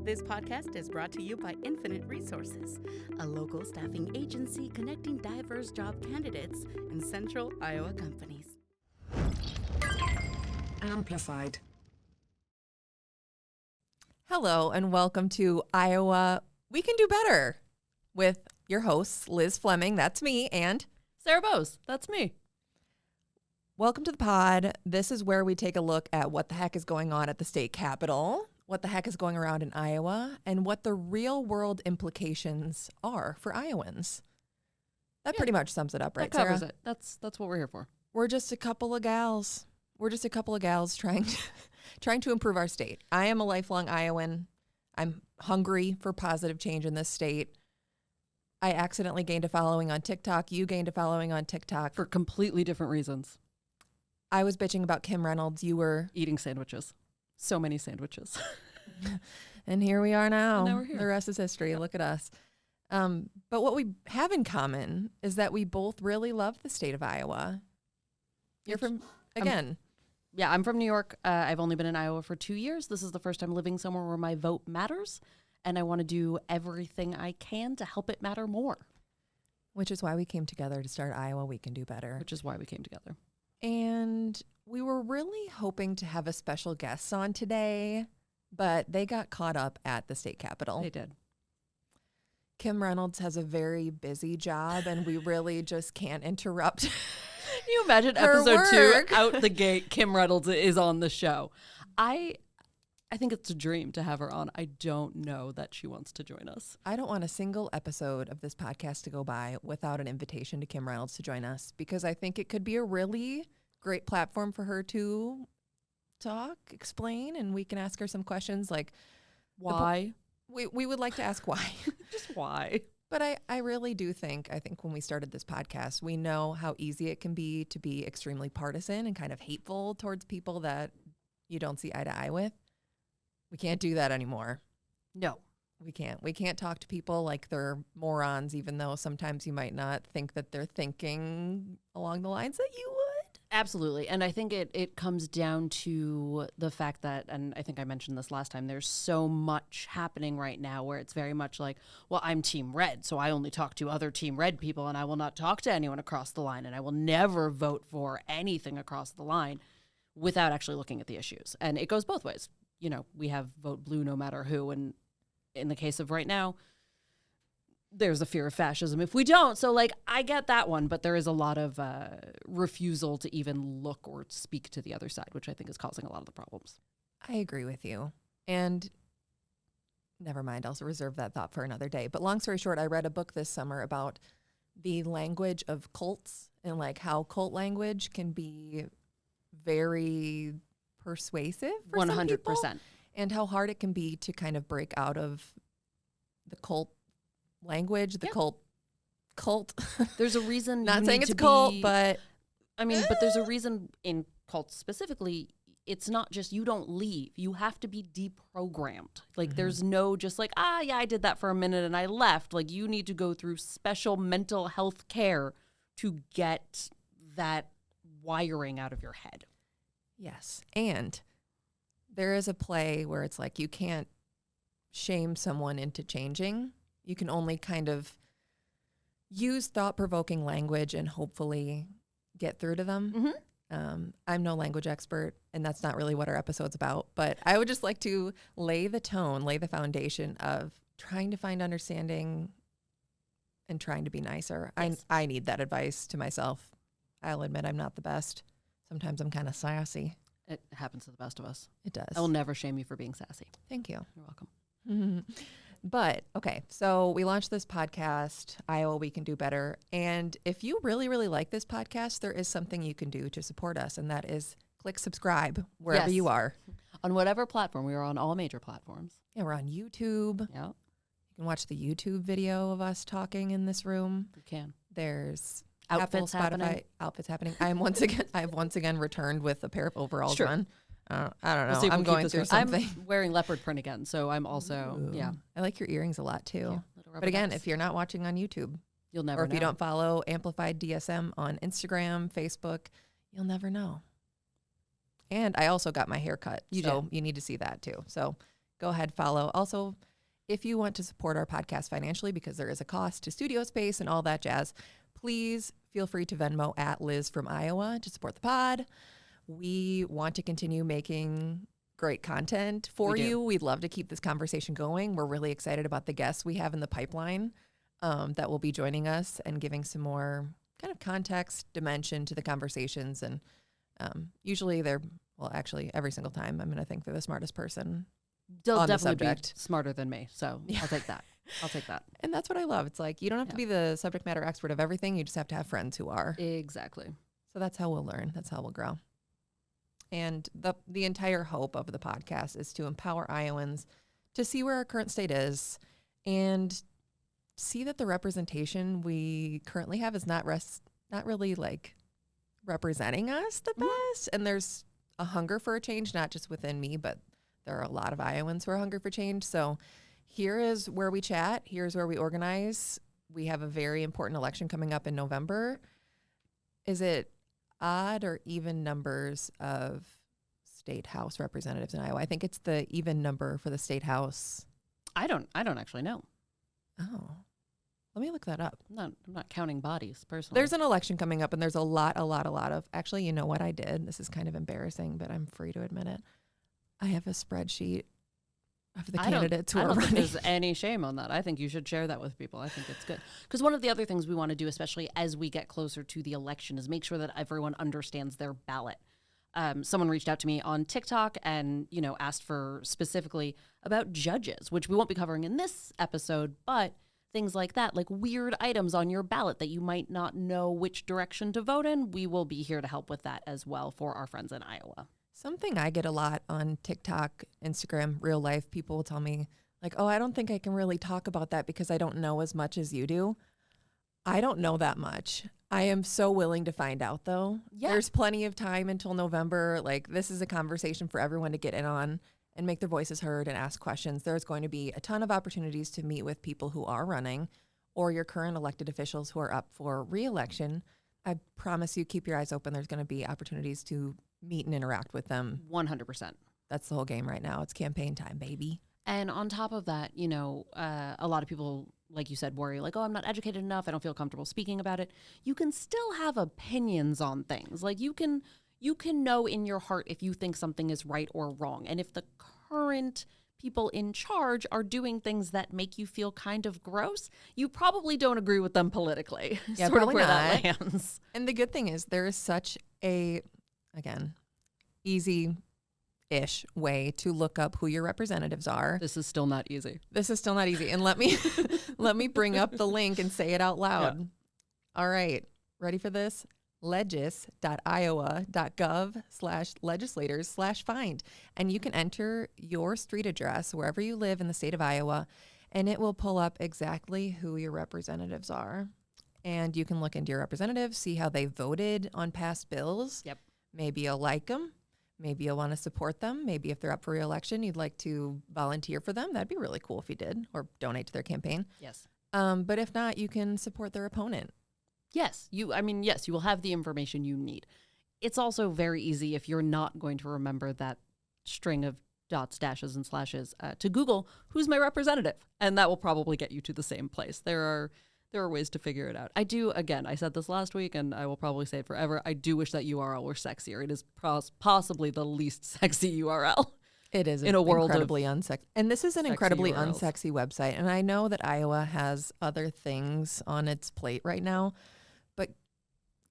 This podcast is brought to you by Infinite Resources, a local staffing agency connecting diverse job candidates in central Iowa companies. Amplified. Hello, and welcome to Iowa We Can Do Better with your hosts, Liz Fleming, that's me, and Sarah Bose, that's me. welcome to the pod. This is where we take a look at what the heck is going on at the state capitol, what the heck is going around in Iowa, and what the real world implications are for Iowans. That pretty much sums it up, right, That covers Sarah? it. That's what we're here for. We're just a couple of gals. Trying to improve our state. I am a lifelong Iowan. I'm hungry for positive change in this state. I accidentally gained a following on TikTok. You gained a following on TikTok. For completely different reasons. I was bitching about Kim Reynolds. You were. Eating sandwiches. So many sandwiches. And here we are now. And now we're here. The rest is history. Look at us. But what we have in common is that we both really love the state of Iowa. You're from, again. Yeah, I'm from New York. I've only been in Iowa for 2 years. This is the first time living somewhere where my vote matters. And I want to do everything I can to help it matter more. Which is why we came together to start Iowa We Can Do Better. Which is why we came together. And we were really hoping to have a special guest on today, but they got caught up at the state capitol. They did. Kim Reynolds has a very busy job, and we really just can't interrupt. Can you imagine her episode work. 2, out the gate, Kim Reynolds is on the show. I think it's a dream to have her on. I don't know that she wants to join us. I don't want a single episode of this podcast to go by without an invitation to Kim Reynolds to join us, because I think it could be a really great platform for her to talk, explain, and we can ask her some questions like Why? We would like to ask why. Just why? But I really do think when we started this podcast, we know how easy it can be to be extremely partisan and kind of hateful towards people that you don't see eye to eye with. We can't do that anymore. No. We can't. We can't talk to people like they're morons, even though sometimes you might not think that they're thinking along the lines that you would. Absolutely. And I think it comes down to the fact that, and I think I mentioned this last time, there's so much happening right now where it's very much like, well, I'm Team Red, so I only talk to other Team Red people, and I will not talk to anyone across the line, and I will never vote for anything across the line without actually looking at the issues. And it goes both ways. You know, we have vote blue no matter who, and in the case of right now, there's a fear of fascism if we don't. So, like, I get that one, but there is a lot of refusal to even look or speak to the other side, which I think is causing a lot of the problems. I agree with you. And never mind, I'll reserve that thought for another day. But long story short, I read a book this summer about the language of cults and like how cult language can be very persuasive for some people, 100%. and how hard it can be to kind of break out of the cult language, the cult. There's a reason. Not you saying need it's a to cult, be- but I mean, but there's a reason in cults specifically. It's not just you don't leave. You have to be deprogrammed. Like there's no just like, yeah, I did that for a minute and I left. Like you need to go through special mental health care to get that wiring out of your head. yes. And there is a play where it's like you can't shame someone into changing. You can only kind of use thought-provoking language and hopefully get through to them. I'm no language expert, and that's not really what our episode's about. But I would just like to lay the tone, lay the foundation of trying to find understanding and trying to be nicer. Yes. I need that advice to myself. I'll admit I'm not the best. Sometimes I'm kind of sassy. It happens to the best of us. It does. I will never shame you for being sassy. Thank you. You're welcome. But, okay, so we launched this podcast, Iowa We Can Do Better. And if you really, really like this podcast, there is something you can do to support us, and that is click subscribe wherever Yes. you are. On whatever platform, we are on all major platforms. Yeah, we're on YouTube. Yeah, You can watch the YouTube video of us talking in this room. you can. There's Outfits Apple, Spotify, happening. outfits happening. I have once again returned with a pair of overalls Sure. on. I don't know. We'll see if I'm we'll keep going this through going. something. I'm wearing leopard print again, so I'm also, Ooh. I like your earrings a lot too. little rubber But again, ducks. if you're not watching on YouTube, You'll never or if know. you don't follow Amplified DSM on Instagram, Facebook, you'll never know. And I also got my hair cut. You so did. you need to see that too. So go ahead, follow. Also, if you want to support our podcast financially, because there is a cost to studio space and all that jazz, please feel free to Venmo at Liz from Iowa to support the pod. We want to continue making great content for you. We'd love to keep this conversation going. We're really excited about the guests we have in the pipeline that will be joining us and giving some more kind of context, dimension to the conversations. And usually actually every single time I'm going to think they're the smartest person They'll on the definitely subject. be smarter than me. So I'll take that. I'll take that. And that's what I love. It's like, you don't have to be the subject matter expert of everything. You just have to have friends who are. Exactly. So that's how we'll learn. That's how we'll grow. And the entire hope of the podcast is to empower Iowans to see where our current state is and see that the representation we currently have is not really like representing us the best. And there's a hunger for a change, not just within me, but there are a lot of Iowans who are hungry for change. So here is where we chat. Here's where we organize. We have a very important election coming up in November. Is it odd or even numbers of state house representatives in Iowa? I think it's the even number for the state house. I don't actually know. Oh, let me look that up. I'm not counting bodies personally. There's an election coming up and there's a lot of, actually, you know what I did? This is kind of embarrassing, but I'm free to admit it. I have a spreadsheet of the candidates who are running. I don't think there's any shame on that. I think you should share that with people. I think it's good. Because one of the other things we want to do, especially as we get closer to the election, is make sure that everyone understands their ballot. Someone reached out to me on TikTok and, asked for specifically about judges, which we won't be covering in this episode, but things like that, like weird items on your ballot that you might not know which direction to vote in. We will be here to help with that as well for our friends in Iowa. Something I get a lot on TikTok, Instagram, real life, people will tell me like, oh, I don't think I can really talk about that because I don't know as much as you do. I don't know that much. I am so willing to find out though. Yeah. There's plenty of time until November. Like this is a conversation for everyone to get in on and make their voices heard and ask questions. There's going to be a ton of opportunities to meet with people who are running or your current elected officials who are up for re-election. I promise you, keep your eyes open. There's going to be opportunities to meet and interact with them. 100%. That's the whole game right now. It's campaign time, baby. And on top of that, a lot of people, like you said, worry like, oh, I'm not educated enough. I don't feel comfortable speaking about it. You can still have opinions on things. Like you can know in your heart if you think something is right or wrong. And if the current people in charge are doing things that make you feel kind of gross, you probably don't agree with them politically. Yeah, sort probably of where not. that lands. And the good thing is there is such a, again, easy-ish way to look up who your representatives are. This is still not easy. And let me bring up the link and say it out loud. Yeah. All right. Ready for this? legis.iowa.gov/legislators/find. And you can enter your street address wherever you live in the state of Iowa, and it will pull up exactly who your representatives are. And you can look into your representatives, see how they voted on past bills. Yep. Maybe you'll like them. Maybe you'll want to support them. Maybe if they're up for re-election, you'd like to volunteer for them. That'd be really cool if you did, or donate to their campaign. Yes. But if not, you can support their opponent. Yes, you will have the information you need. It's also very easy if you're not going to remember that string of dots, dashes, and slashes to Google, who's my representative? And that will probably get you to the same place. There are ways to figure it out. I said this last week and I will probably say it forever. I do wish that URL were sexier. It is possibly the least sexy URL. It is in a world incredibly unsexy. And this is an incredibly URLs. unsexy website. And I know that Iowa has other things on its plate right now.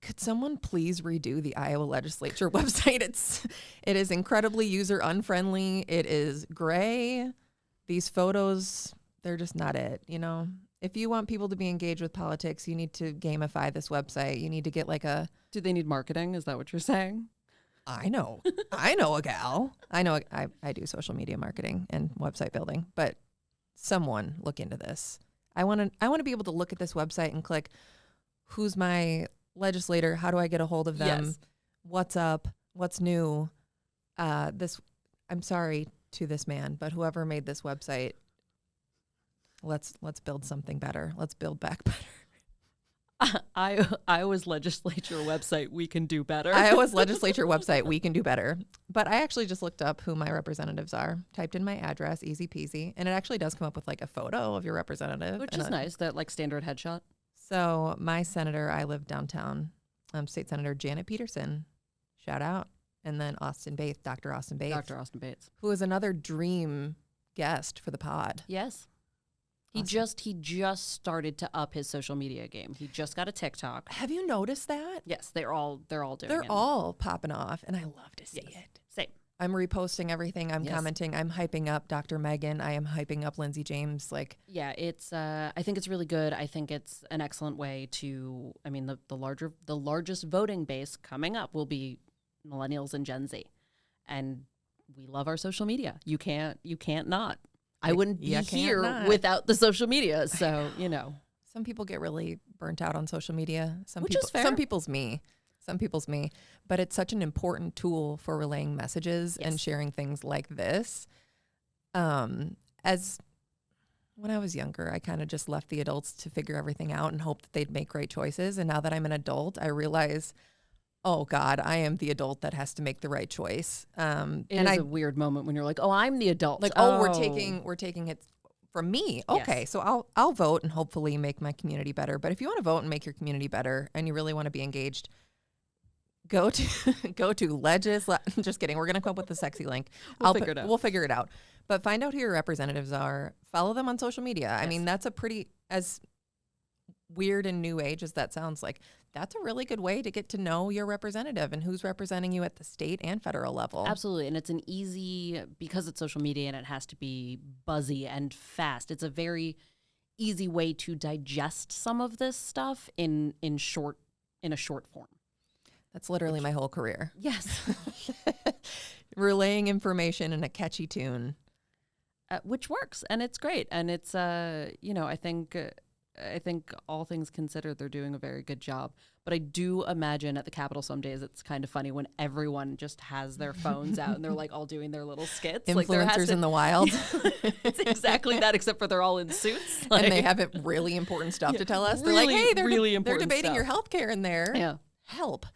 Could someone please redo the Iowa legislature website? It is incredibly user unfriendly. It is gray. These photos, they're just not it. If you want people to be engaged with politics, you need to gamify this website. You need to get Do they need marketing? Is that what you're saying? I know a gal. I do social media marketing and website building, but someone look into this. I want to be able to look at this website and click, who's my legislator? How do I get a hold of them? Yes. What's up? What's new? I'm sorry to this man, but whoever made this website, let's build something better. Let's build back better. Iowa's legislature website, we can do better. Iowa's legislature website, we can do better. But I actually just looked up who my representatives are, typed in my address, easy peasy, and it actually does come up with like a photo of your representative. Which is nice, that like standard headshot. So my senator, I live downtown, State Senator Janet Peterson, shout out. And then Austin Bates, Dr. Austin Bates. Dr. Austin Bates. Who is another dream guest for the pod. Yes. He Awesome. just started to up his social media game. He just got a TikTok. Have you noticed that? Yes, they're all doing They're it. all popping off, and I love to see it. Same. I'm reposting everything. I'm Yes. commenting. I'm hyping up Dr. Megan. I am hyping up Lindsey James. Like, Yeah, it's I think it's really good. I think it's an excellent way to, I mean, the largest voting base coming up will be millennials and Gen Z. And we love our social media. You can't not. I wouldn't be You can't here not. without the social media. So, you know. some people get really burnt out on social media. Which is fair. Some people's me. But it's such an important tool for relaying messages and Yes. sharing things like this. As when I was younger, I kind of just left the adults to figure everything out and hope that they'd make great choices. And now that I'm an adult, I realize, oh God, I am the adult that has to make the right choice. It is a weird moment when you're like, oh, I'm the adult. Like, oh, we're taking it from me. Okay, Yes. so I'll vote and hopefully make my community better. But if you want to vote and make your community better and you really want to be engaged, go to just kidding. We're gonna come up with the sexy link. We'll figure it out. We'll figure it out. But find out who your representatives are. Follow them on social media. I mean, that's a pretty, as weird and new age as that sounds, like that's a really good way to get to know your representative and who's representing you at the state and federal level. Absolutely. And it's an easy, because it's social media and it has to be buzzy and fast, it's a very easy way to digest some of this stuff in a short form. That's literally my whole career. Yes. Relaying information in a catchy tune. Which works, and it's great. And it's, I think all things considered, they're doing a very good job. But I do imagine at the Capitol some days it's kind of funny when everyone just has their phones out and they're like all doing their little skits. Influencers in the wild. It's exactly that, except for they're all in suits. And they have really important stuff to tell us. They're like, really, hey, they're really they're important debating your stuff. health care in there. Yeah. Help.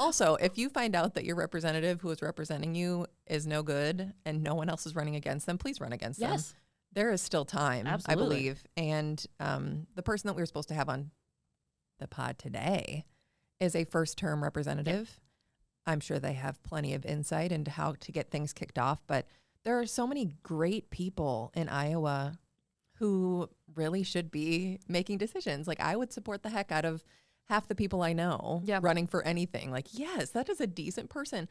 Also, if you find out that your representative who is representing you is no good and no one else is running against them, please run against them. Yes. There is still time, Absolutely. I believe. And the person that we were supposed to have on the pod today is a first-term representative. I'm sure they have plenty of insight into how to get things kicked off, but there are so many great people in Iowa who really should be making decisions. Like, I would support the heck out of half the people I know running for anything. Like, yes, that is a decent person.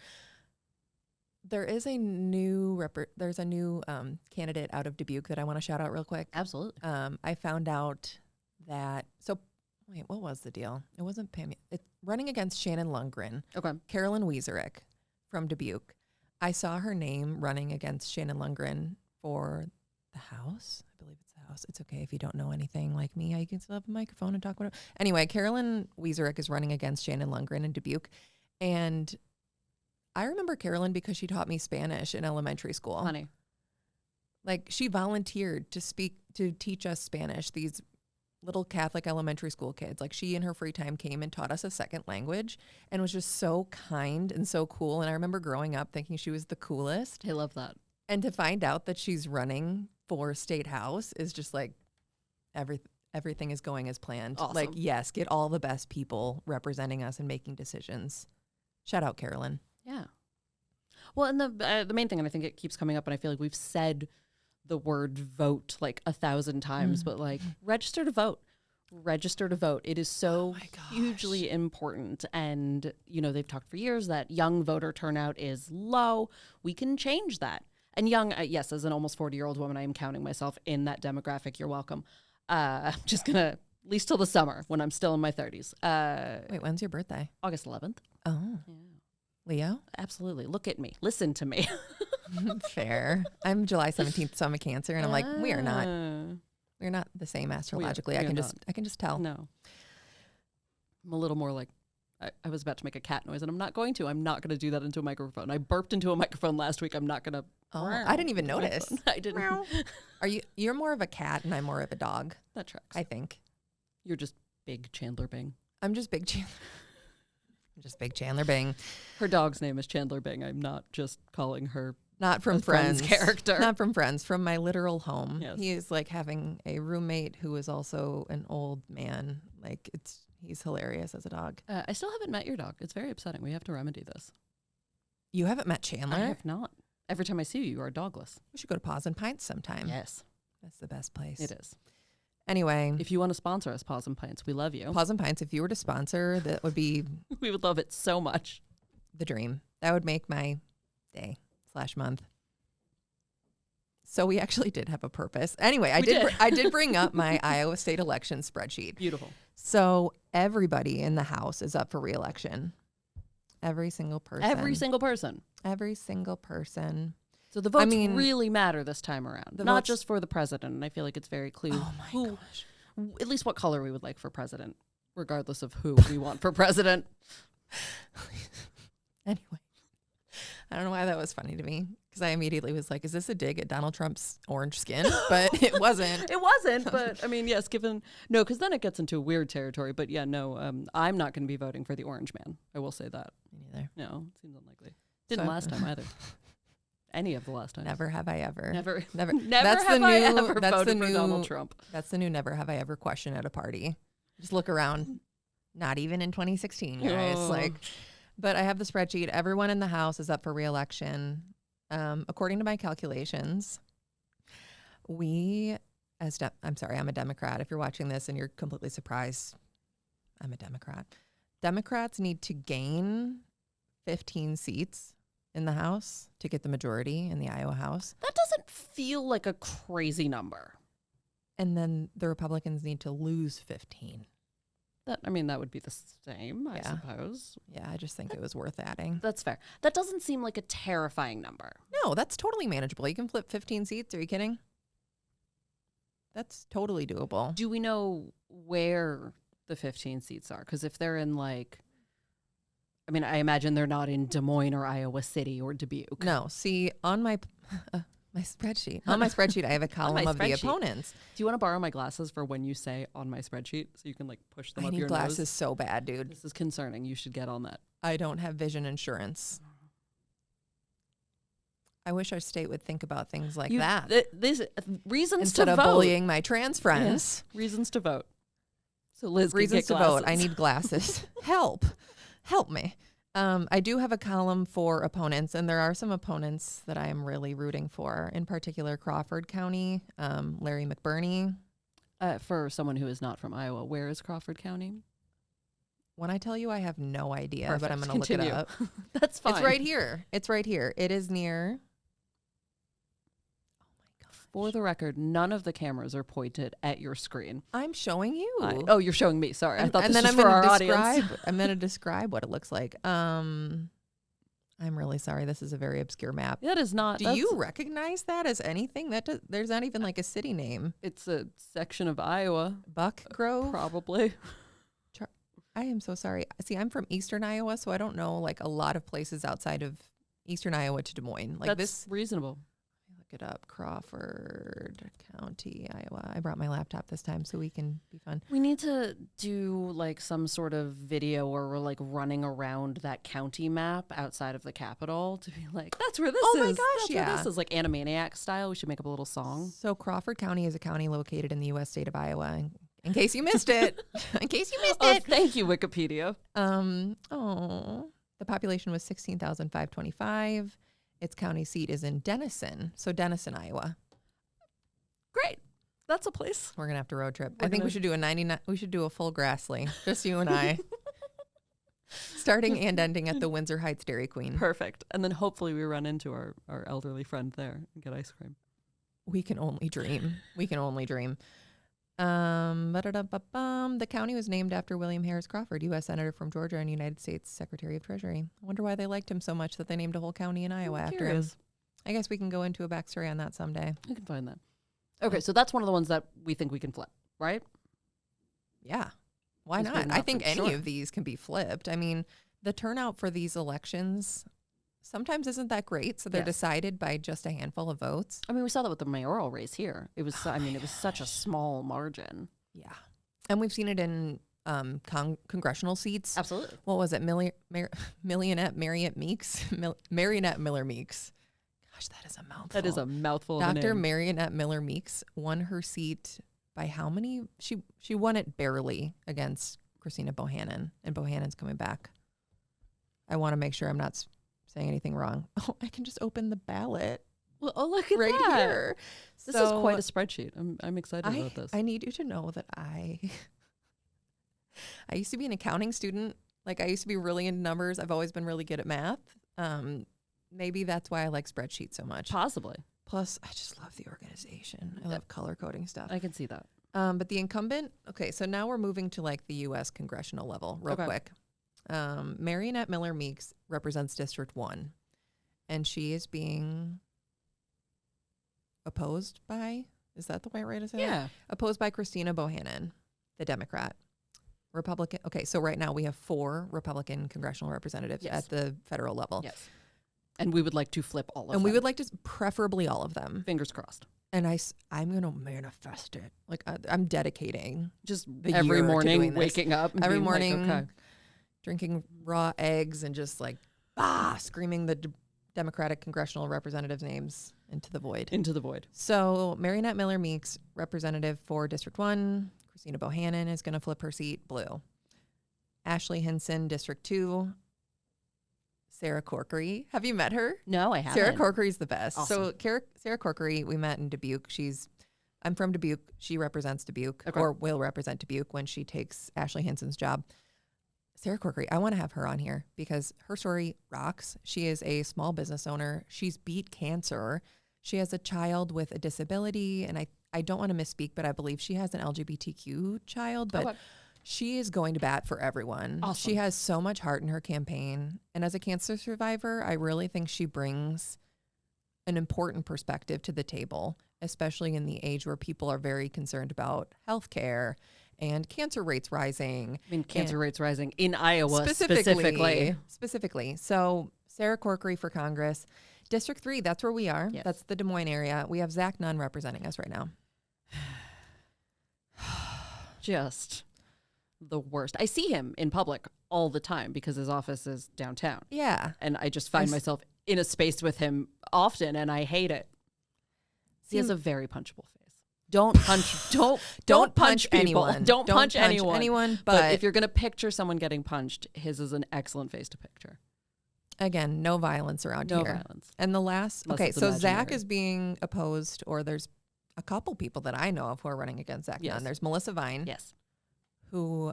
There is a new candidate out of Dubuque that I want to shout out real quick. Absolutely. I found out that, wait, what was the deal? It wasn't Pam. It's running against Shannon Lundgren. Okay. Carolyn Wiezerich from Dubuque. I saw her name running against Shannon Lundgren for the House. I believe it's the House. It's okay if you don't know anything like me. You can still have a microphone and talk about it. Anyway, Carolyn Wiezerich is running against Shannon Lundgren in Dubuque. And I remember Carolyn because she taught me Spanish in elementary school. Funny. Like, she volunteered to teach us Spanish, these little Catholic elementary school kids. Like, she in her free time came and taught us a second language and was just so kind and so cool. And I remember growing up thinking she was the coolest. I love that. And to find out that she's running for state house is just like everything is going as planned. Awesome. Like, yes, get all the best people representing us and making decisions. Shout out, Carolyn. Yeah. Well, and the main thing, and I think it keeps coming up, and I feel like we've said the word vote like 1,000 times, but like register to vote. Register to vote. It is so hugely important. And, they've talked for years that young voter turnout is low. We can change that. And young, yes, as an almost 40-year-old woman, I am counting myself in that demographic. You're welcome. I'm just going to, at least till the summer when I'm still in my 30s. Wait, when's your birthday? August 11th. Oh. Yeah. Leo? Absolutely. Look at me. Listen to me. Fair. I'm July 17th, so I'm a Cancer, and I'm like, we're not the same astrologically. I can just tell. No. I'm a little more like, I was about to make a cat noise, and I'm not going to. I'm not going to do that into a microphone. I burped into a microphone last week. I'm not going to. Oh, I didn't even notice. I didn't. You're more of a cat, and I'm more of a dog. That tracks. I think. You're just Big Chandler Bing. I'm just Big Chandler. I'm just Big Chandler Bing. Her dog's name is Chandler Bing. I'm not just calling her Not from a Friends character. Not from Friends, from my literal home. Yes. He is like having a roommate who is also an old man. Like he's hilarious as a dog. I still haven't met your dog. It's very upsetting. We have to remedy this. You haven't met Chandler? I have not. Every time I see you, you are dogless. We should go to Paws and Pints sometime. Yes. That's the best place. It is. Anyway. If you want to sponsor us, Paws and Pints, we love you. Paws and Pints, if you were to sponsor, that would be... we would love it so much. The dream. That would make my day/month. So we actually did have a purpose. Anyway, I did bring up my Iowa State election spreadsheet. Beautiful. So everybody in the House is up for re-election. Every single person. Every single person. Every single person. So the votes really matter this time around. Not just for the president. And I feel like it's very clear gosh. At least what color we would like for president, regardless of who we want for president. Anyway, I don't know why that was funny to me, because I immediately was like, is this a dig at Donald Trump's orange skin? But it wasn't. It wasn't, but I mean, yes, no, because then it gets into weird territory. But yeah, no, I'm not going to be voting for the orange man. I will say that. Me neither. No, it seems unlikely. Didn't last time either. Any of the last times. Never have I ever. Never. That's have I ever that's voted the for new, Donald Trump. That's the new never have I ever question at a party. Just look around. Not even in 2016, guys. Oh. But I have the spreadsheet. Everyone in the House is up for re-election. According to my calculations, I'm a Democrat. If you're watching this and you're completely surprised, I'm a Democrat. Democrats need to gain 15 seats in the House to get the majority in the Iowa House. That doesn't feel like a crazy number. And then the Republicans need to lose 15. That would be the same, I suppose. Yeah, I just think it was worth adding. That's fair. That doesn't seem like a terrifying number. No, that's totally manageable. You can flip 15 seats. Are you kidding? That's totally doable. Do we know where the 15 seats are? Because if they're in I imagine they're not in Des Moines or Iowa City or Dubuque. No, see, on my spreadsheet. On my spreadsheet, I have a column of the opponents. Do you want to borrow my glasses for when you say on my spreadsheet so you can push them up your nose? I need glasses so bad, dude. This is concerning. You should get on that. I don't have vision insurance. I wish our state would think about things like that. Reasons instead to of vote. bullying my trans friends. Yeah. Reasons to vote. So Liz can reasons get to vote. glasses. I need glasses. Help me. I do have a column for opponents, and there are some opponents that I am really rooting for. In particular, Crawford County, Larry McBurney. For someone who is not from Iowa, where is Crawford County? When I tell you, I have no idea, Perfect. but I'm going to look it up. That's fine. It's right here. It is near. For the record, none of the cameras are pointed at your screen. I'm showing you. You're showing me. Sorry, I thought and this then was for our audience. I'm going to describe what it looks like. I'm really sorry. This is a very obscure map. That is not. Do you recognize that as anything? There's not even a city name. It's a section of Iowa. Buck Grove? Probably. I am so sorry. See, I'm from Eastern Iowa, so I don't know a lot of places outside of Eastern Iowa to Des Moines. That's reasonable. Look it up. Crawford County, Iowa. I brought my laptop this time so we can be fun. We need to do some sort of video where we're running around that county map outside of the Capitol to be that's where this is. Oh my gosh, that's yeah. Where this is Animaniac style. We should make up a little song. So Crawford County is a county located in the U.S. state of Iowa. In case you missed it. Thank you, Wikipedia. The population was 16,525. Its county seat is in Denison, Denison, Iowa. Great, that's a place. We're gonna have to road trip. I think we should do a 99. We should do a full Grassley, just you and I, starting and ending at the Windsor Heights Dairy Queen. Perfect, and then hopefully we run into our elderly friend there and get ice cream. We can only dream. The county was named after William Harris Crawford, U.S. Senator from Georgia and United States Secretary of Treasury. I wonder why they liked him so much that they named a whole county in Iowa after him. I guess we can go into a backstory on that someday. We can find that. Okay, so that's one of the ones that we think we can flip, right? Yeah. Why not? I think any of these can be flipped. I mean, the turnout for these elections sometimes isn't that great, so they're decided by just a handful of votes. I mean, we saw that with the mayoral race here. It was, it was such a small margin. Yeah. And we've seen it in congressional seats. Absolutely. What was it? Millionette Marriott Meeks? Marionette Miller Meeks. Gosh, that is a mouthful. That is a mouthful of a Dr. name. Marionette Miller Meeks won her seat by how many? She won it barely against Christina Bohannon, and Bohannon's coming back. I want to make sure I'm not saying anything wrong. Oh, I can just open the ballot. Well, oh, look at right that. here. This is quite a spreadsheet. I'm excited about this. I need you to know that I used to be an accounting student. Like I used to be really into numbers. I've always been really good at math. Maybe that's why I like spreadsheets so much. Possibly. Plus, I just love the organization. I love color coding stuff. I can see that. But the incumbent, okay, so now we're moving to like the U.S. congressional level real quick. Marionette Miller Meeks represents District 1, and she is being opposed by, is that the right way to say that? Opposed by Christina Bohannon, the Democrat. Republican. Okay, so right now we have 4 Republican congressional representatives at the federal level. Yes. And we would like to flip all of them. And we would like to, preferably all of them. Fingers crossed. And I'm going to manifest it. Like I'm dedicating. Just the every year to morning doing this. waking up. And Every being morning like, okay. drinking raw eggs and just like, screaming the Democratic congressional representatives' names into the void. Into the void. So Marionette Miller Meeks, representative for District 1. Christina Bohannon is going to flip her seat blue. Ashley Hinson, District 2. Sarah Corkery. Have you met her? No, I haven't. Sarah Corkery's the best. Awesome. So Sarah Corkery, we met in Dubuque. I'm from Dubuque. She represents Dubuque Okay. or will represent Dubuque when she takes Ashley Hinson's job. Sarah Corkery, I want to have her on here because her story rocks. She is a small business owner. She's beat cancer. She has a child with a disability, and I don't want to misspeak, but I believe she has an LGBTQ child, but she is going to bat for everyone. Awesome. She has so much heart in her campaign. And as a cancer survivor, I really think she brings an important perspective to the table, especially in the age where people are very concerned about healthcare and cancer rates rising. I mean, cancer rates rising in Iowa specifically. Specifically. So Sarah Corkery for Congress. District 3, that's where we are. Yes. That's the Des Moines area. We have Zach Nunn representing us right now. Just the worst. I see him in public all the time because his office is downtown. Yeah. And I just find myself in a space with him often, and I hate it. He has a very punchable face. Don't punch. Don't punch people. anyone. Don't punch anyone. But But if you're gonna picture someone getting punched, his is an excellent face to picture. again, no violence around No here. violence. And the last, Unless okay, it's so Zach imaginary. is being opposed, or there's a couple people that I know of who are running against Zach Yes. Nunn. There's Melissa Vine, Yes. who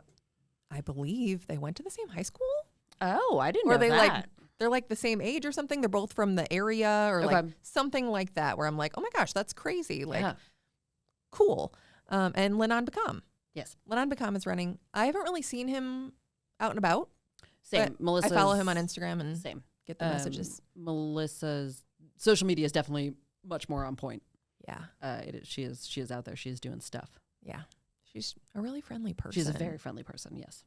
I believe they went to the same high school. Oh, I didn't Or know they that. they're like the same age or something. They're both from the area or like Okay. something like that, where I'm like, oh my gosh, that's crazy. Like, Yeah. cool. And Lennon Bacam. Yes. Lennon Bacam is running. I haven't really seen him out and about. Same. but Melissa. I follow him on Instagram and Same. get the messages. Melissa's social media is definitely much more on point. Yeah. She is out there. She is doing stuff. Yeah. She's a really friendly person. She's a very friendly person. Yes.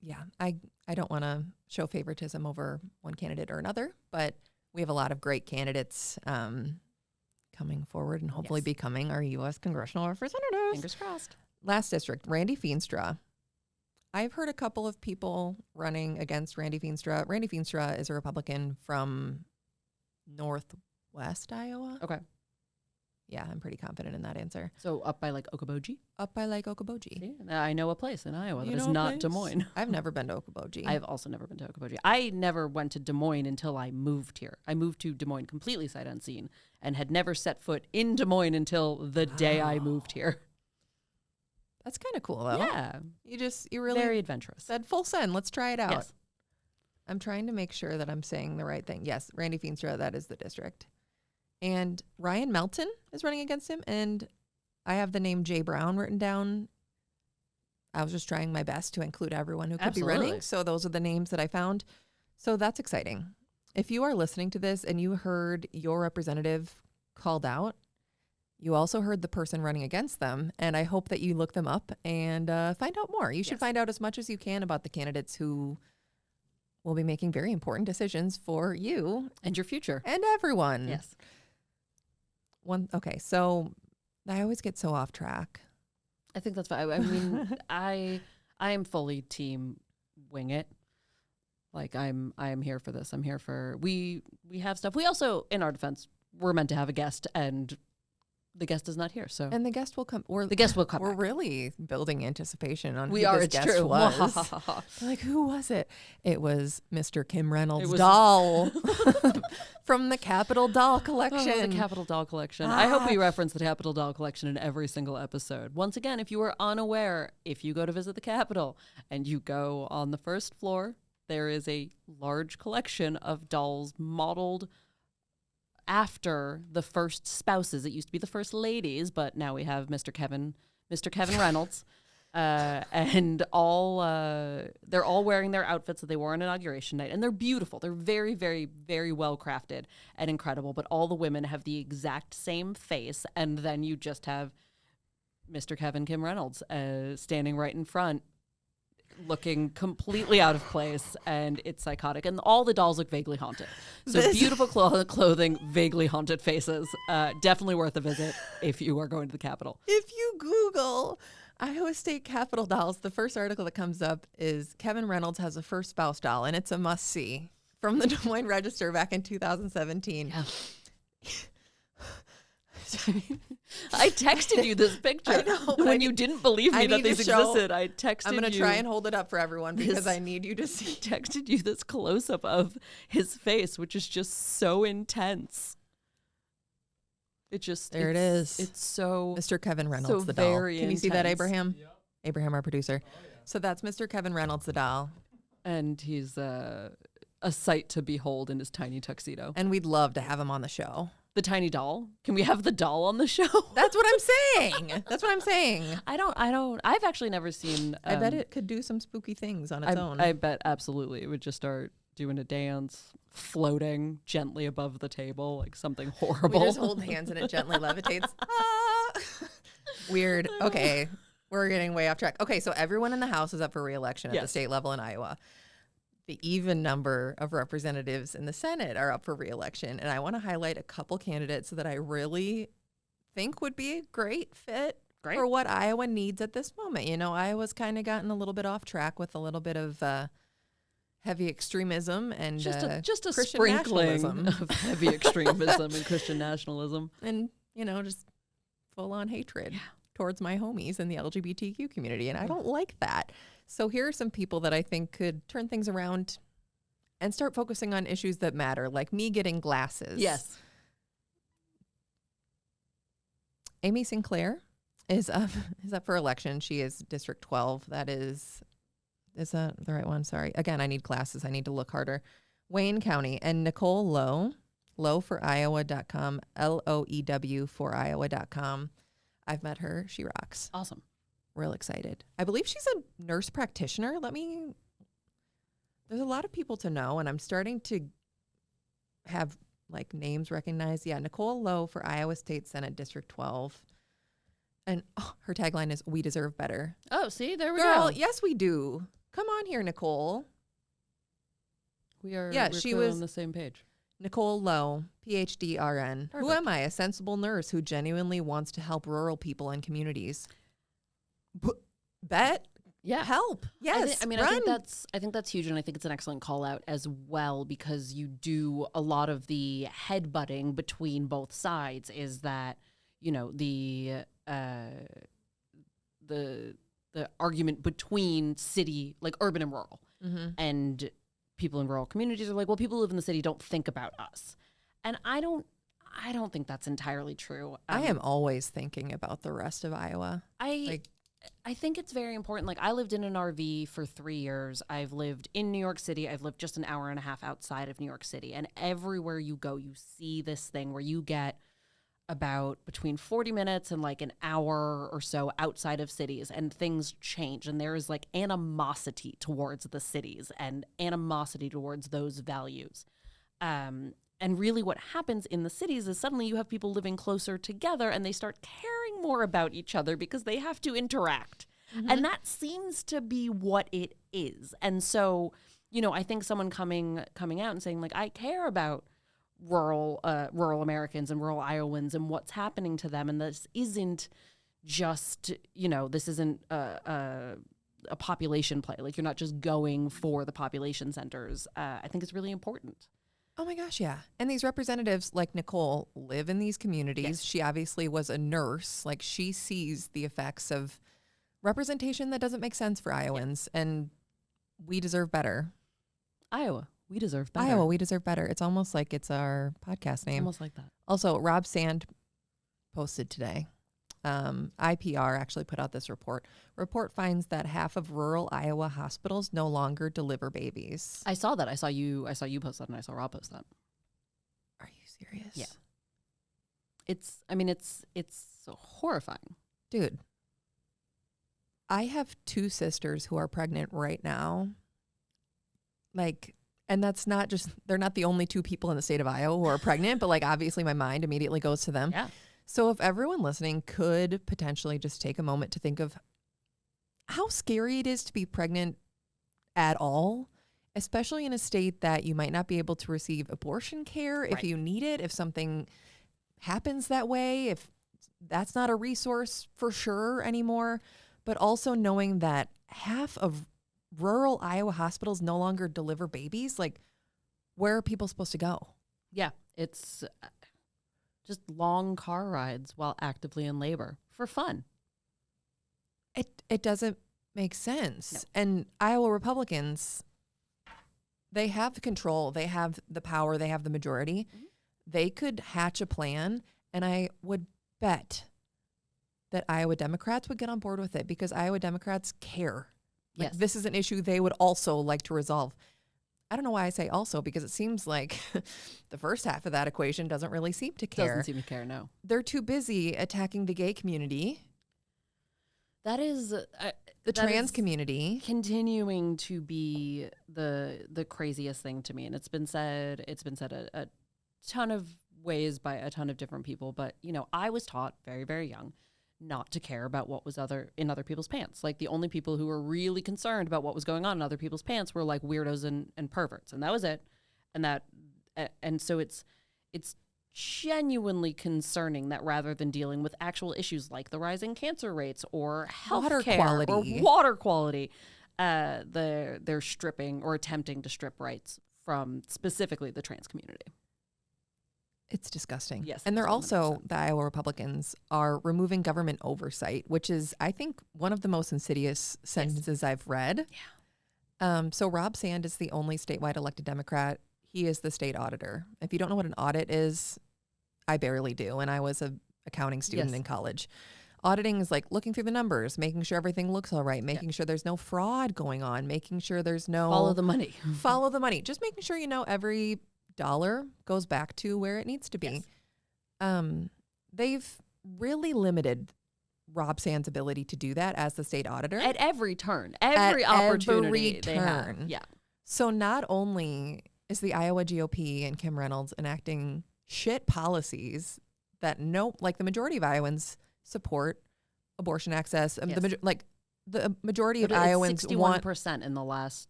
Yeah. I don't want to show favoritism over one candidate or another, but we have a lot of great candidates coming forward and hopefully Yes. becoming our U.S. congressional representatives. Fingers crossed. Last district, Randy Feenstra. I've heard a couple of people running against Randy Feenstra. Randy Feenstra is a Republican from Northwest Iowa. Okay. Yeah, I'm pretty confident in that answer. So up by like Okoboji. Up by Lake Okoboji. See? I know a place in Iowa that You is know a not place? Des Moines. I've never been to Okoboji. I've also never been to Okoboji. I never went to Des Moines until I moved here. I moved to Des Moines completely sight unseen and had never set foot in Des Moines until the day I moved here. That's kind of cool, though. Yeah. You really Very adventurous. said full send. Let's try it out. Yes. I'm trying to make sure that I'm saying the right thing. Yes, Randy Feenstra, that is the district. And Ryan Melton is running against him. And I have the name Jay Brown written down. I was just trying my best to include everyone who could be running. Absolutely. So those are the names that I found. So that's exciting. If you are listening to this and you heard your representative called out, you also heard the person running against them. And I hope that you look them up and find out more. You should Yes. find out as much as you can about the candidates who will be making very important decisions for you And your future. and everyone. Yes. Okay, so I always get so off track. I think that's fine. I mean, I am fully team wing it. Like I am here for this. I'm here for we have stuff. We also, in our defense, we're meant to have a guest, and the guest is not here. So And the guest will come. the guest will come. We're back. really building anticipation on We who are. this It's guest true. was. They're like, who was it? It was Mr. Kim Reynolds' It was- doll from the Capital Doll Collection. Oh, the Capital Doll Collection. I hope we reference the Capital Doll Collection in every single episode. Once again, if you are unaware, if you go to visit the Capitol and you go on the first floor, there is a large collection of dolls modeled after the first spouses. It used to be the first ladies, but now we have Mr. Kevin Reynolds. And all they're all wearing their outfits that they wore on inauguration night, and they're beautiful. They're very, very, very well crafted and incredible. But all the women have the exact same face, and then you just have Mr. Kim Reynolds standing right in front, looking completely out of place, and it's psychotic. And all the dolls look vaguely haunted. So beautiful clothing, vaguely haunted faces. Definitely worth a visit if you are going to the Capitol. If you Google Iowa State Capitol dolls, the first article that comes up is Kevin Reynolds has a first spouse doll, and it's a must-see from the Des Moines Register back in 2017. Yeah. I texted you this picture. I know, but when you didn't believe me that these existed. I texted you. I'm going to try and hold it up for everyone because I need you to see. Texted you this close-up of his face, which is just so intense. It it is. It's so Mr. Kevin Reynolds, so the doll. very Can you see that, intense. Abraham? Yeah. Abraham, our producer. Oh, yeah. So that's Mr. Kevin Reynolds, the doll. And he's a sight to behold in his tiny tuxedo. And we'd love to have him on the show. The tiny doll? Can we have the doll on the show? That's what I'm saying. That's what I'm saying. I've actually never seen. I bet it could do some spooky things on its own. I bet absolutely it would just start doing a dance, floating gently above the table like something horrible. We just hold hands and it gently levitates. Ah. Weird. Okay. We're getting way off track. Okay, so everyone in the House is up for re-election at the state level in Iowa. The even number of representatives in the Senate are up for re-election. And I want to highlight a couple candidates that I really think would be a great fit for what Iowa needs at this moment. You know, Iowa's kind of gotten a little bit off track with a little bit of heavy extremism and just a Christian sprinkling nationalism. of heavy extremism and Christian nationalism. And, you know, just full-on hatred towards my homies in the LGBTQ community. And I don't like that. So here are some people that I think could turn things around and start focusing on issues that matter, like me getting glasses. Yes. Amy Sinclair is up for election. She is District 12. Is that the right one? Sorry. Again, I need glasses. I need to look harder. Wayne County. And Nicole Lowe for Iowa.com, LOEW for Iowa.com. I've met her. She rocks. Awesome. Real excited. I believe she's a nurse practitioner. There's a lot of people to know, and I'm starting to have like names recognized. Yeah, Nicole Lowe for Iowa State Senate District 12. And her tagline is, "We deserve better." Oh, see, there we Girl, go. yes, we do. Come on here, Nicole. We're she clearly was on the same page. Nicole Lowe, PhD RN. Who Perfect. am I? A sensible nurse who genuinely wants to help rural people and communities. Bet. Yeah. Help. Yes. I think that's huge, and I think it's an excellent call out as well, because you do a lot of the headbutting between both sides is that, you know, the argument between city, like urban and rural, and people in rural communities are like, well, people who live in the city don't think about us. And I don't think that's entirely true. I am always thinking about the rest of Iowa. I think it's very important. Like, I lived in an RV for 3 years. I've lived in New York City. I've lived just an hour and a half outside of New York City. And everywhere you go, you see this thing where you get about between 40 minutes and like an hour or so outside of cities, and things change. And there is like animosity towards the cities and animosity towards those values. And really what happens in the cities is suddenly you have people living closer together and they start caring more about each other because they have to interact. And that seems to be what it is. And so, you know, I think someone coming out and saying like, I care about rural Americans and rural Iowans and what's happening to them. And this isn't just, you know, this isn't a population play. Like, you're not just going for the population centers. I think it's really important. Oh my gosh, yeah. And these representatives like Nicole live in these communities. Yes. She obviously was a nurse. Like, she sees the effects of representation that doesn't make sense for Iowans, and we deserve better. Iowa, we deserve better. Iowa, we deserve better. It's almost like it's our podcast It's name. almost like that. Also, Rob Sand posted today. IPR actually put out this report. Report finds that half of rural Iowa hospitals no longer deliver babies. I saw that. I saw you post that, and I saw Rob post that. Are you serious? Yeah. It's horrifying. Dude, I have 2 sisters who are pregnant right now. Like, and that's not just, they're not the only 2 people in the state of Iowa who are pregnant, but like, obviously my mind immediately goes to them. Yeah. So if everyone listening could potentially just take a moment to think of how scary it is to be pregnant at all, especially in a state that you might not be able to receive abortion care if you need it, if something happens that way, if that's not a resource for sure anymore, but also knowing that half of rural Iowa hospitals no longer deliver babies. Like, where are people supposed to go? Yeah. It's just long car rides while actively in labor for fun. It doesn't make sense. No. And Iowa Republicans, they have the control, they have the power, they have the majority. Mm-hmm. They could hatch a plan, and I would bet that Iowa Democrats would get on board with it, because Iowa Democrats care. Like, Yes. this is an issue they would also like to resolve. I don't know why I say also, because it seems like the first half of that equation doesn't really seem to care. Doesn't seem to care, no. They're too busy attacking the gay community. That is the trans community. Continuing to be the craziest thing to me. And it's been said a ton of ways by a ton of different people. But, you know, I was taught very, very young not to care about what was in other people's pants. Like, the only people who were really concerned about what was going on in other people's pants were like weirdos and perverts, and that was it. And so it's genuinely concerning that rather than dealing with actual issues like the rising cancer rates or health water care quality or water quality, they're stripping or attempting to strip rights from specifically the trans community. It's disgusting. Yes. And they're 100%. also, the Iowa Republicans are removing government oversight, which is, I think, one of the most insidious sentences I've read. Yeah. So Rob Sand is the only statewide elected Democrat. He is the state auditor. If you don't know what an audit is, I barely do. And I was an accounting student in college. Auditing is like looking through the numbers, making sure everything looks all right, making sure there's no fraud going on, making sure there's no... Follow the money. Follow the money. Just making sure, you know, every dollar goes back to where it needs to be. Yes. They've really limited Rob Sand's ability to do that as the state auditor. At every turn. Every opportunity they have. Yeah. So not only is the Iowa GOP and Kim Reynolds enacting shit policies that the majority of Iowans support abortion access. Yes. The majority of But Iowans 61% in the last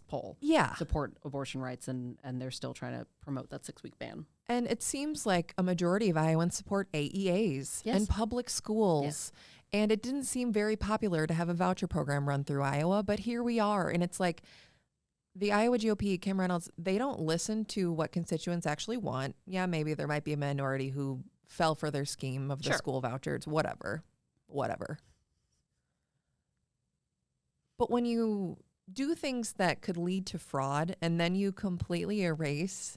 poll. Yeah. Support abortion rights, and they're still trying to promote that 6-week ban. And it seems like a majority of Iowans support AEAs and public schools. Yes. And it didn't seem very popular to have a voucher program run through Iowa, but here we are. And it's like the Iowa GOP, Kim Reynolds, they don't listen to what constituents actually want. Yeah, maybe there might be a minority who fell for their scheme of the school vouchers, whatever. But when you do things that could lead to fraud and then you completely erase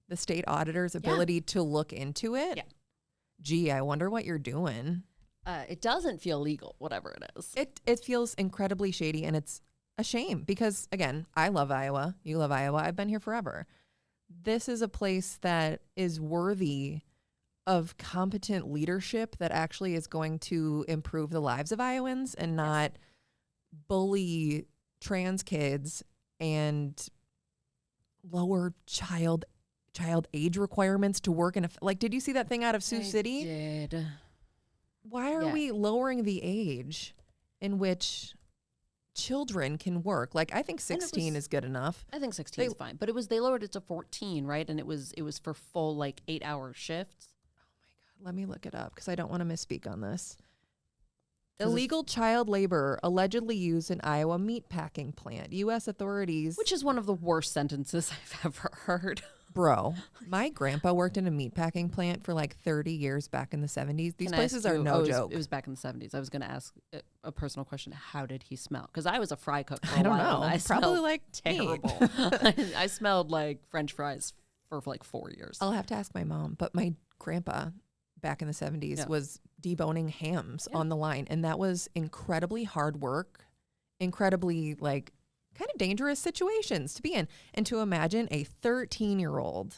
the state auditor's ability to look into it, gee, I wonder what you're doing. It doesn't feel legal, whatever it is. It feels incredibly shady, and it's a shame because, again, I love Iowa. You love Iowa. I've been here forever. This is a place that is worthy of competent leadership that actually is going to improve the lives of Iowans and not bully trans kids and lower child age requirements to work in a, did you see that thing out of Sioux City? I did. Why are we lowering the age in which children can work? I think 16 is good enough. I think 16 is fine, but they lowered it to 14, right? And it was for full 8-hour shifts. Oh my God, let me look it up because I don't want to misspeak on this. Illegal child labor allegedly used in Iowa meatpacking plant. U.S. authorities. Which is one of the worst sentences I've ever heard. Bro, my grandpa worked in a meatpacking plant for like 30 years back in the 70s. These places are no joke. It was back in the 70s. I was going to ask a personal question. How did he smell? Because I was a fry cook for I a don't while. know. And I Probably smelled like terrible. I smelled like French fries for like 4 years. I'll have to ask my mom. But my grandpa back in the 70s was deboning hams on the line. And that was incredibly hard work, incredibly like kind of dangerous situations to be in. And to imagine a 13-year-old.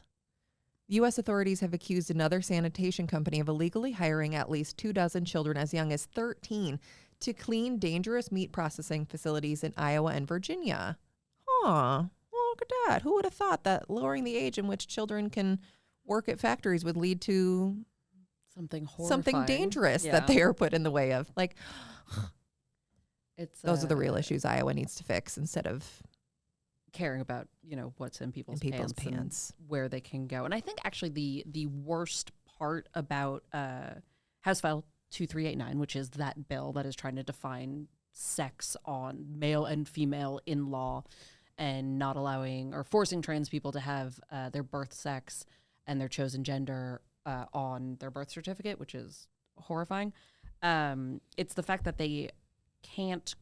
U.S. authorities have accused another sanitation company of illegally hiring at least 24 children as young as 13 to clean dangerous meat processing facilities in Iowa and Virginia. Huh. Well, look at that. Who would have thought that lowering the age in which children can work at factories would lead to something horrifying. Something dangerous that they are put in the way of. Like, those are the real issues Iowa needs to fix instead of caring about, what's in people's pants. And where they can go. And I think actually the worst part about House File 2389, which is that bill that is trying to define sex on male and female in law and not allowing or forcing trans people to have their birth sex and their chosen gender on their birth certificate, which is horrifying. It's the fact that they can't,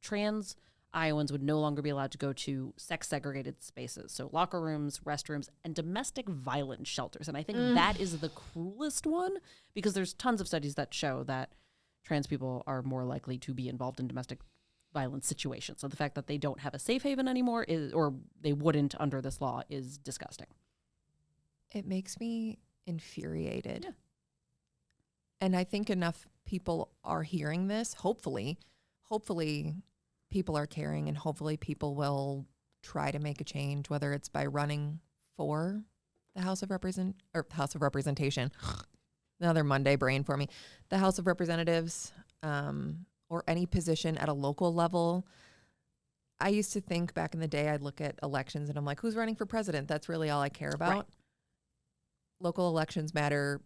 trans Iowans would no longer be allowed to go to sex-segregated spaces, so locker rooms, restrooms, and domestic violence shelters. And I think that is the cruelest one because there's tons of studies that show that trans people are more likely to be involved in domestic violence situations. So the fact that they don't have a safe haven anymore or they wouldn't under this law is disgusting. It makes me infuriated. Yeah. And I think enough people are hearing this. Hopefully people are caring and hopefully people will try to make a change, whether it's by running for the House of Representation. Another Monday brain for me. The House of Representatives, or any position at a local level. I used to think back in the day, I'd look at elections and I'm like, who's running for president? That's really all I care about. Right. Local elections matter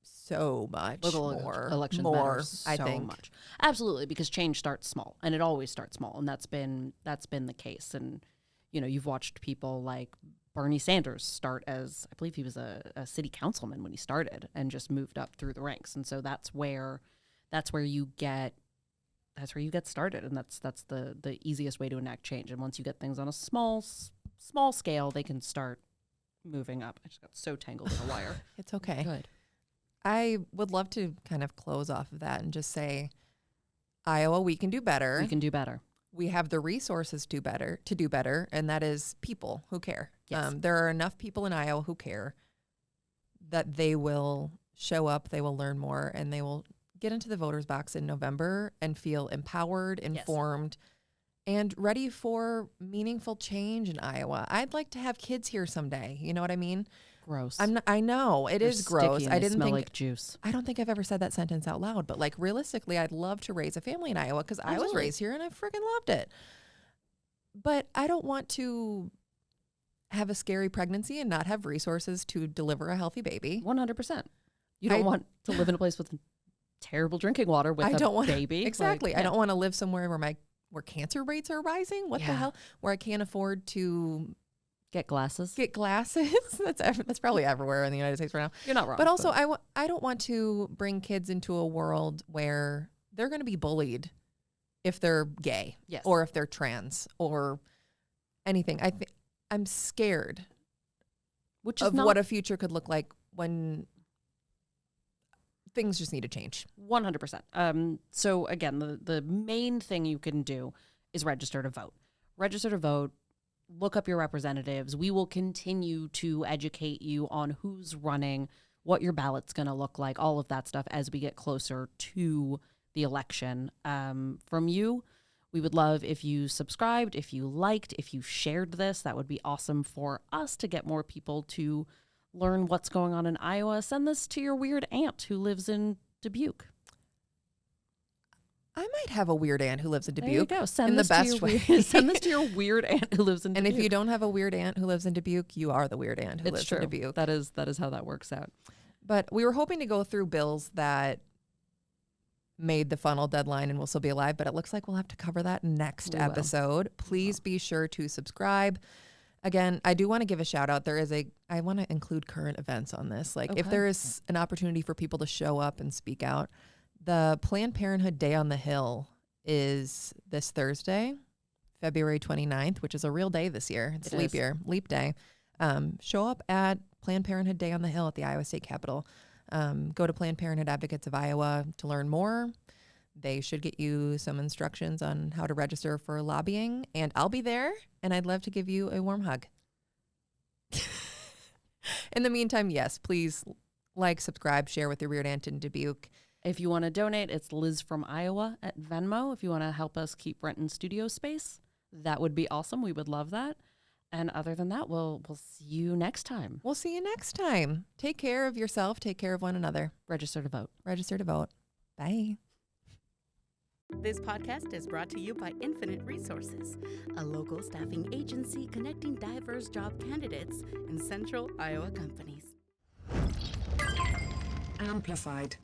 so much more. Elections matter so much. Absolutely, because change starts small, and it always starts small, and that's been the case. And you've watched people like Bernie Sanders start as, I believe he was a city councilman when he started, and just moved up through the ranks. And so that's where you get started, and that's the easiest way to enact change. And once you get things on a small scale, they can start moving up. I just got so tangled in a wire. It's okay. Good. I would love to kind of close off of that and just say, Iowa, we can do better. We can do better. We have the resources to do better, and that is people who care. Yes. There are enough people in Iowa who care that they will show up, they will learn more, and they will get into the voters box in November and feel empowered, informed, and ready for meaningful change in Iowa. I'd like to have kids here someday. You know what I mean? Gross. I know it is gross. I didn't smell like juice. I don't think I've ever said that sentence out loud, but like realistically, I'd love to raise a family in Iowa because I was raised here and I freaking loved it. But I don't want to have a scary pregnancy and not have resources to deliver a healthy baby. 100%. You don't want to live in a place with terrible drinking water with a baby. Exactly. I don't want to live somewhere where cancer rates are rising. What the hell? Where I can't afford to get glasses. That's probably everywhere in the United States right now. You're not wrong. But also, I don't want to bring kids into a world where they're going to be bullied if they're gay, or if they're trans, or anything. I'm scared of what a future could look like when things just need to change. 100%. So again, the main thing you can do is register to vote. Register to vote. Look up your representatives. We will continue to educate you on who's running, what your ballot's going to look like, all of that stuff as we get closer to the election. From you, we would love if you subscribed, if you liked, if you shared this. That would be awesome for us to get more people to learn what's going on in Iowa. Send this to your weird aunt who lives in Dubuque. I might have a weird aunt who lives in Dubuque. There you go. Send in this the best way. Send this to your weird aunt who lives in Dubuque. And if you don't have a weird aunt who lives in Dubuque, you are the weird aunt who lives in Dubuque. That is how that works out. But we were hoping to go through bills that made the funnel deadline and will still be alive, but it looks like we'll have to cover that next episode. Please be sure to subscribe. Again, I do want to give a shout out. I want to include current events on this. Like if there is an opportunity for people to show up and speak out, the Planned Parenthood Day on the Hill is this Thursday, February 29th, which is a real day this year. It's leap day. Show up at Planned Parenthood Day on the Hill at the Iowa State Capitol. Go to Planned Parenthood Advocates of Iowa to learn more. They should get you some instructions on how to register for lobbying, and I'll be there, and I'd love to give you a warm hug. In the meantime, yes, please like, subscribe, share with your weird aunt in Dubuque. If you want to donate, it's Liz from Iowa at Venmo. If you want to help us keep renting studio space, that would be awesome. We would love that. And other than that, we'll see you next time. We'll see you next time. Take care of yourself. Take care of one another. Register to vote. Register to vote. Bye. This podcast is brought to you by Infinite Resources, a local staffing agency connecting diverse job candidates in central Iowa companies. Amplified.